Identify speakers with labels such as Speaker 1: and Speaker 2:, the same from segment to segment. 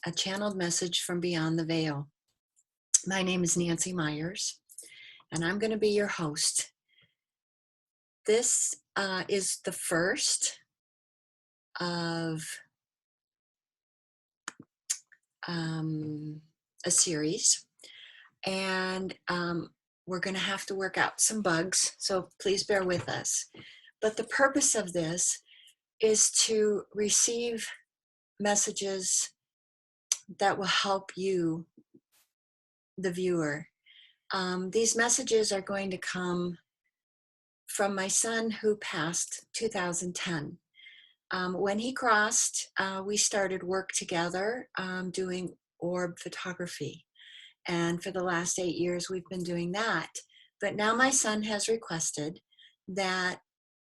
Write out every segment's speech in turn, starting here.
Speaker 1: a channeled message from beyond the veil. My name is Nancy Myers, and I'm going to be your host. This is the first of a series, and we're going to have to work out some bugs, so please bear with us. But the purpose of this is to receive messages that will help you, the viewer. These messages are going to come from my son who passed 2010. When he crossed, we started work together doing orb photography. And for the last 8 years, we've been doing that. But now my son has requested that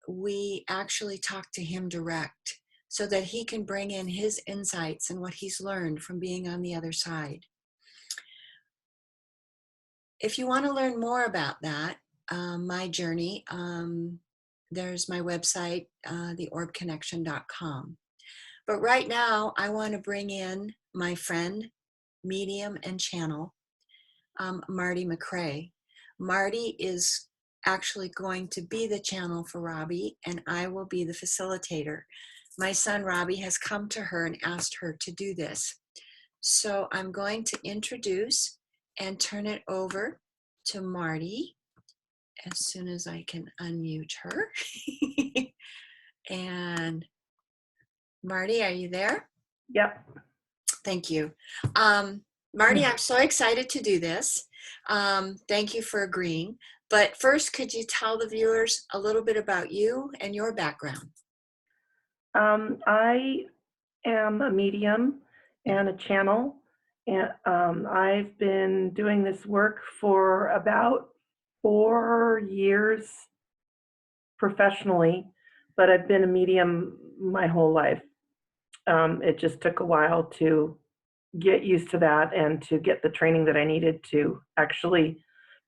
Speaker 1: we actually talk to him direct so that he can bring in his insights and what he's learned from being on the other side. If you want to learn more about that, my journey, there's my website, theorbconnection.com. But right now, I want to bring in my friend, medium, and channel, Marty McCrae. Marty is actually going to be the channel for Robbie, and I will be the facilitator. My son, Robbie, has come to her and asked her to do this. So I'm going to introduce and turn it over to Marty as soon as I can unmute her. And Marty, are you there?
Speaker 2: Yep.
Speaker 1: Thank you. Marty, I'm so excited to do this. Thank you for agreeing. But first, could you tell the viewers a little bit about you and your background?
Speaker 2: I am a medium and a channel, and I've been doing this work for about 4 years professionally, but I've been a medium my whole life. It just took a while to get used to that and to get the training that I needed to actually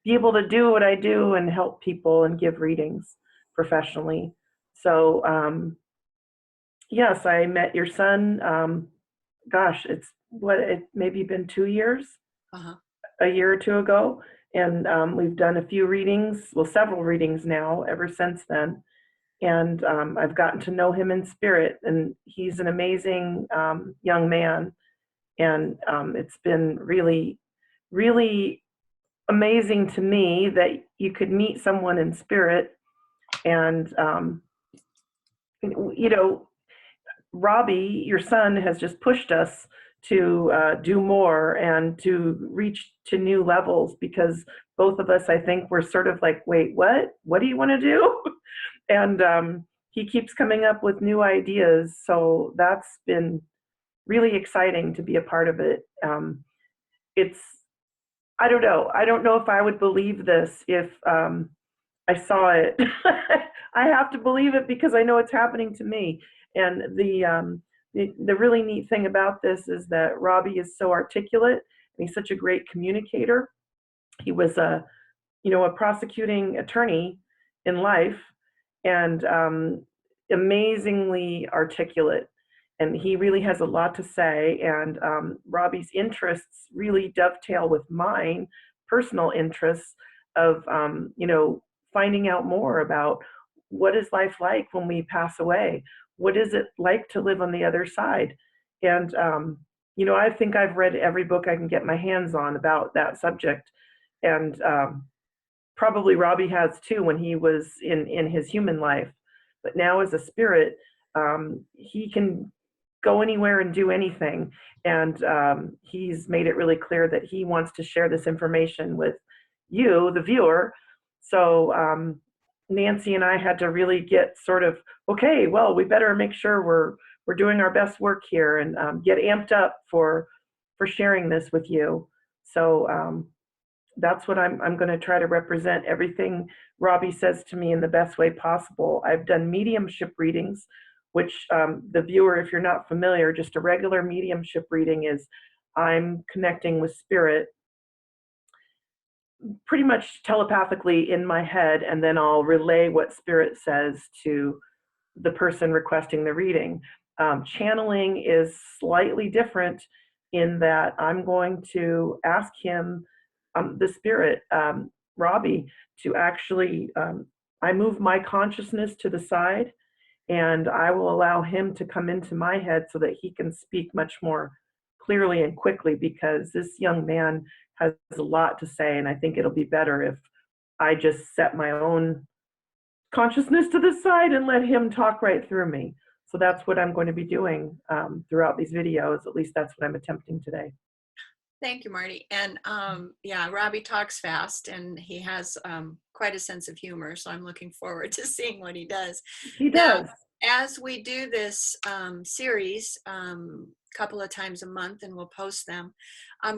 Speaker 2: be able to do what I do and help people and give readings professionally. So, yes, I met your son. Gosh, it maybe been 2 years,
Speaker 1: Uh-huh.
Speaker 2: a year or two ago, and we've done a few readings, well, several readings now ever since then. And I've gotten to know him in spirit, and he's an amazing young man. And it's been really, really amazing to me that you could meet someone in spirit. And, you know, Robbie, your son, has just pushed us to do more and to reach to new levels because both of us, I think, were sort of like, wait, what? What do you want to do? And he keeps coming up with new ideas. So that's been really exciting to be a part of it. It's, I don't know. I don't know if I would believe this if I saw it. I have to believe it because I know it's happening to me. And the really neat thing about this is that Robbie is so articulate and he's such a great communicator. He was a prosecuting attorney in life and amazingly articulate. And he really has a lot to say. And Robbie's interests really dovetail with mine, personal interests of, finding out more about what is life like when we pass away? What is it like to live on the other side? And, I think I've read every book I can get my hands on about that subject. And probably Robbie has too when he was in his human life. But now as a spirit, he can go anywhere and do anything. And he's made it really clear that he wants to share this information with you, the viewer. So Nancy and I had to really get sort of, okay, well, we better make sure we're doing our best work here and get amped up for sharing this with you. So that's what I'm going to try to represent everything Robbie says to me in the best way possible. I've done mediumship readings, which the viewer, if you're not familiar, just a regular mediumship reading is I'm connecting with spirit pretty much telepathically in my head, and then I'll relay what spirit says to the person requesting the reading. Channeling is slightly different in that I'm going to ask him, the spirit, Robbie, to actually, I move my consciousness to the side and I will allow him to come into my head so that he can speak much more clearly and quickly because this young man has a lot to say. And I think it'll be better if I just set my own consciousness to the side and let him talk right through me. So that's what I'm going to be doing throughout these videos. At least that's what I'm attempting today.
Speaker 1: Thank you, Marty. And yeah, Robbie talks fast and he has quite a sense of humor. So I'm looking forward to seeing what he does.
Speaker 2: He
Speaker 1: Now,
Speaker 2: does.
Speaker 1: as we do this series couple of times a month and we'll post them,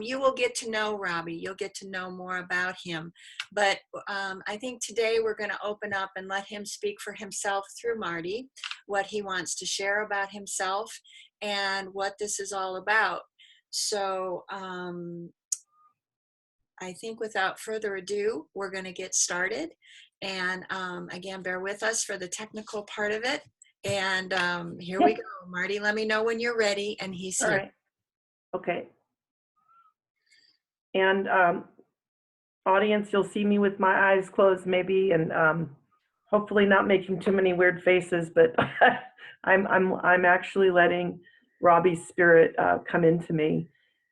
Speaker 1: you will get to know Robbie. You'll get to know more about him. But I think today we're going to open up and let him speak for himself through Marty, what he wants to share about himself and what this is all about. So I think without further ado, we're going to get started. And again, bear with us for the technical part of it. And here we go. Marty, let me know when you're ready. And he's
Speaker 2: All
Speaker 1: here.
Speaker 2: right. Okay. And audience, you'll see me with my eyes closed maybe, and hopefully not making too many weird faces, but I'm actually letting Robbie's spirit come into me.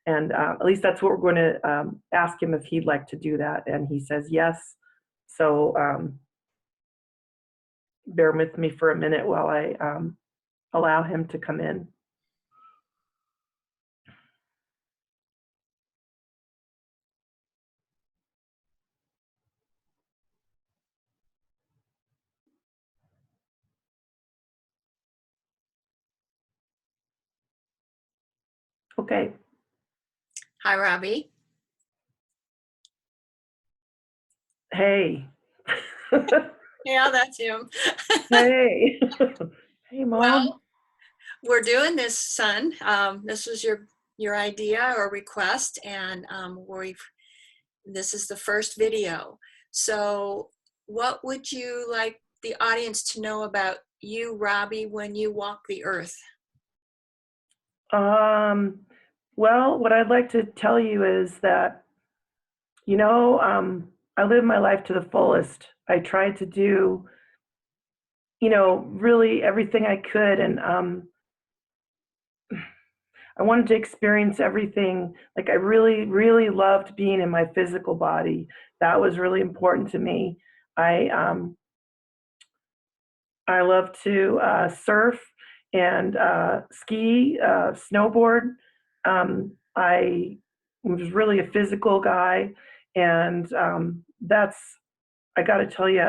Speaker 2: And at least that's what we're going to ask him if he'd like to do that. And he says yes. So bear with me for a minute while I allow him to come in. Okay.
Speaker 1: Hi, Robbie.
Speaker 2: Hey.
Speaker 1: Yeah, that's him.
Speaker 2: Hey. Hey, Mom.
Speaker 1: Well, we're doing this, son. This was your idea or request, and this is the first video. So what would you like the audience to know about you, Robbie, when you walk the earth?
Speaker 2: Well, what I'd like to tell you is that, you know, I live my life to the fullest. I tried to do, you know, really everything I could, and I wanted to experience everything. Like I really, really loved being in my physical body. That was really important to me. I love to surf and ski, snowboard. I was really a physical guy, and that's, I got to tell you,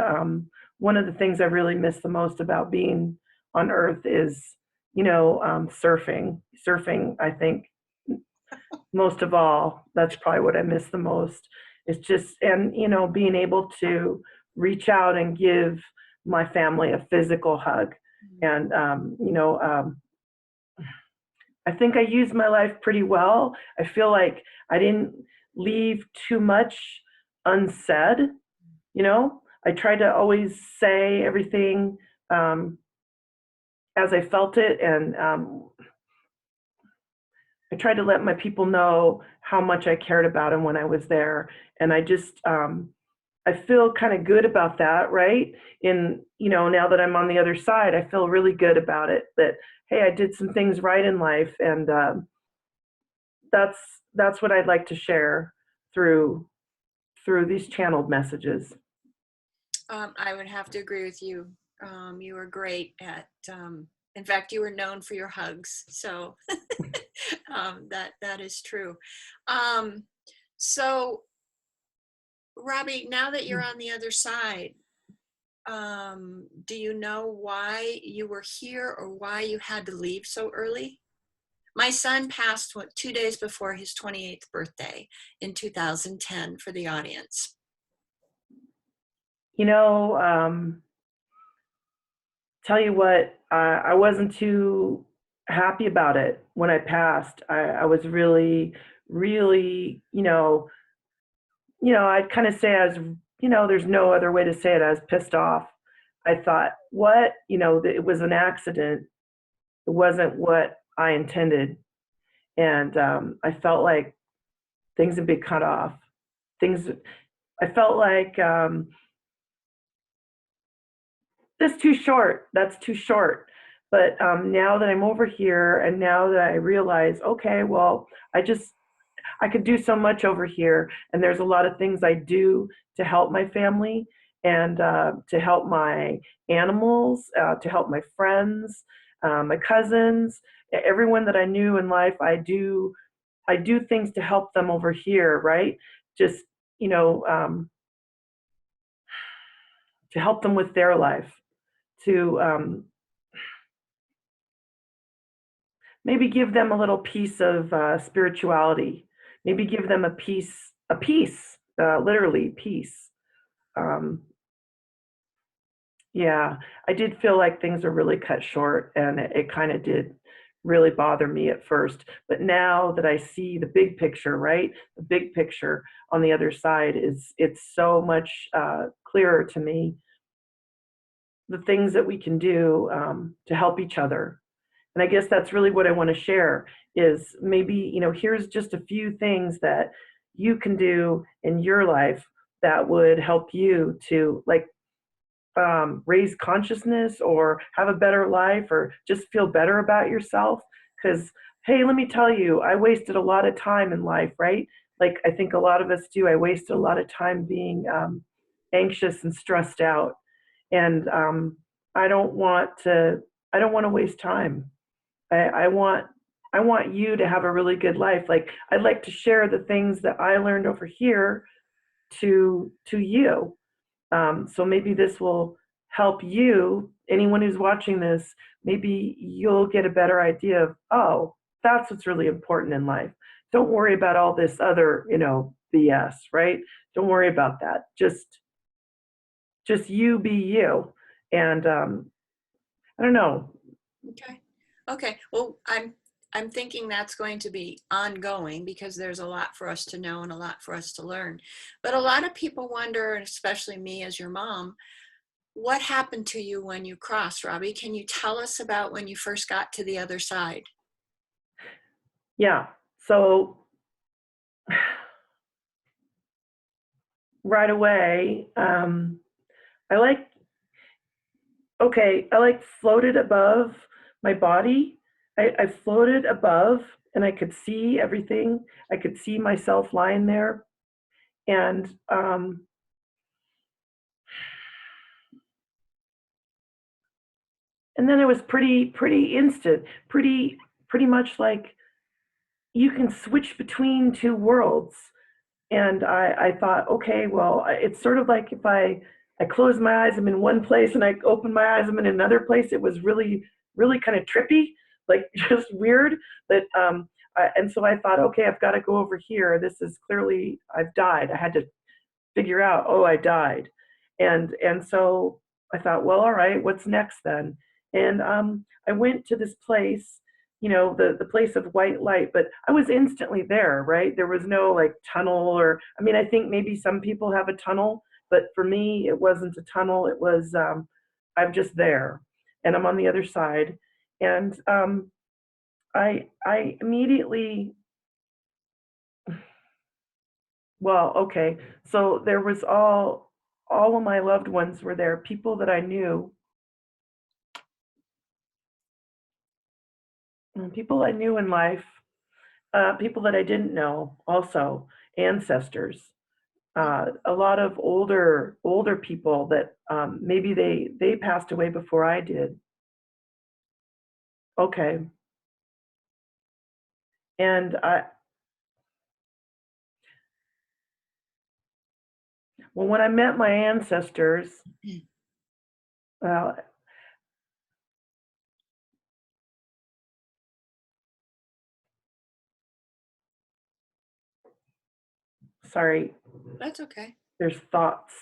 Speaker 2: one of the things I really miss the most about being on Earth is, you know, surfing. Surfing, I think, most of all, that's probably what I miss the most. It's just, and, you know, being able to reach out and give my family a physical hug. And, you know, I think I used my life pretty well. I feel like I didn't leave too much unsaid, you know. I tried to always say everything as I felt it, and I tried to let my people know how much I cared about them when I was there. And I just, I feel kind of good about that, right? In, you know, now that I'm on the other side, I feel really good about it, that, hey, I did some things right in life. And that's what I'd like to share through these channeled messages.
Speaker 1: I would have to agree with you. You were great at, in fact, you were known for your hugs. So that is true. So Robbie, now that you're on the other side, do you know why you were here or why you had to leave so early? My son passed 2 days before his 28th birthday in 2010 for the audience.
Speaker 2: You know, tell you what, I wasn't too happy about it when I passed. I was really, really, I'd kind of say I was, you know, there's no other way to say it. I was pissed off. I thought, what? You know, it was an accident. It wasn't what I intended. And I felt like things had been cut off. Things, I felt like that's too short. That's too short. But now that I'm over here, and now that I realize, okay, well, I could do so much over here, and there's a lot of things I do to help my family and to help my animals, to help my friends, my cousins, everyone that I knew in life. I do things to help them over here, right? Just you know, to help them with their life, to maybe give them a little piece of spirituality, maybe give them a piece, literally peace. Um, yeah, I did feel like things were really cut short, and it kind of did really bother me at first. But now that I see the big picture, right, the big picture on the other side is it's so much clearer to me. The things that we can do to help each other, and I guess that's really what I want to share is maybe, here's just a few things that you can do in your life that would help you to like raise consciousness or have a better life or just feel better about yourself. Because, hey, let me tell you, I wasted a lot of time in life, right? Like I think a lot of us do. I wasted a lot of time being anxious and stressed out. And I don't want to, I don't want to waste time. I want I want you to have a really good life. Like I'd like to share the things that I learned over here to you. So maybe this will help you. Anyone who's watching this, maybe you'll get a better idea of, oh, that's what's really important in life. Don't worry about all this other, BS, right? Don't worry about that. Just you be you. And I don't know.
Speaker 1: Okay. Okay. Well, I'm thinking that's going to be ongoing because there's a lot for us to know and a lot for us to learn. But a lot of people wonder, and especially me as your mom, what happened to you when you crossed, Robbie? Can you tell us about when you first got to the other side?
Speaker 2: Yeah. So right away, I like I like floated above my body. I floated above and I could see everything. I could see myself lying there. And and then it was pretty instant, pretty much like you can switch between two worlds. And I thought, okay, well, it's sort of like if I close my eyes, I'm in one place, and I open my eyes, I'm in another place. It was really kind of trippy, like just weird. But and so I thought, okay, I've got to go over here. This is clearly I've died. I had to figure out, oh, I died, and so I thought, well, all right, what's next then? And I went to this place, the place of white light, but I was instantly there, right? There was no like tunnel, or I mean, I think maybe some people have a tunnel, but for me, it wasn't a tunnel. It was I'm just there, and I'm on the other side, and I immediately, well, okay, so there was all of my loved ones were there, people that I knew, people I knew in life, people that I didn't know, also ancestors. A lot of older people that maybe they passed away before I did. Okay, and well, when I met my ancestors, uh, sorry,
Speaker 1: That's okay.
Speaker 2: there's thoughts.